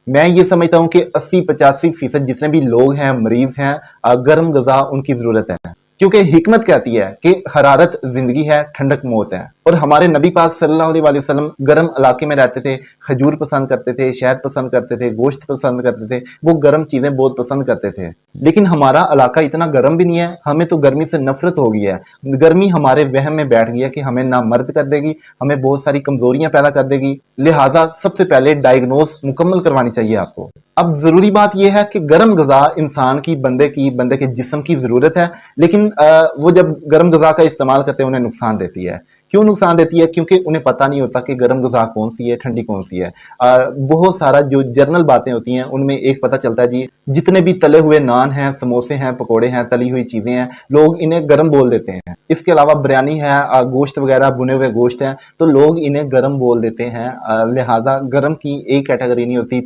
मैं ये समझता हूँ कि 80-85% जितने भी लोग हैं, मरीज हैं, गर्म गजा उनकी जरूरत है, क्योंकि हिकमत कहती है कि हरारत जिंदगी है, ठंडक मौत है। और हमारे नबी पाक सल्लल्लाहु अलैहि वसल्लम गर्म इलाके में रहते थे, खजूर पसंद करते थे, शहद पसंद करते थे, गोश्त पसंद करते थे, वो गर्म चीजें बहुत पसंद करते थे। लेकिन हमारा इलाका इतना गर्म भी नहीं है, हमें तो गर्मी से नफरत हो गई है। गर्मी हमारे वहम में बैठ गई है कि हमें ना मर्द कर देगी, हमें बहुत सारी कमजोरियां पैदा कर देगी। लिहाजा सबसे पहले डायग्नोस मुकम्मल करवानी चाहिए आपको। अब जरूरी बात यह है कि गर्म गजा इंसान की बंदे के जिस्म की जरूरत है, लेकिन वो जब गर्म गजा का इस्तेमाल करते हैं उन्हें नुकसान देती है। क्यों नुकसान देती है? क्योंकि उन्हें पता नहीं होता कि गर्म गजा कौन सी है, ठंडी कौन सी है। बहुत सारा जो जर्नल बातें होती हैं उनमें एक पता चलता है जी, जितने भी तले हुए नान हैं, समोसे हैं, पकोड़े हैं, तली हुई चीजें हैं, लोग इन्हें गर्म बोल देते हैं। इसके अलावा बिरयानी है, गोश्त वगैरह, भुने हुए गोश्त हैं, तो लोग इन्हें गर्म बोल देते हैं। लिहाजा गर्म की एक कैटेगरी नहीं होती,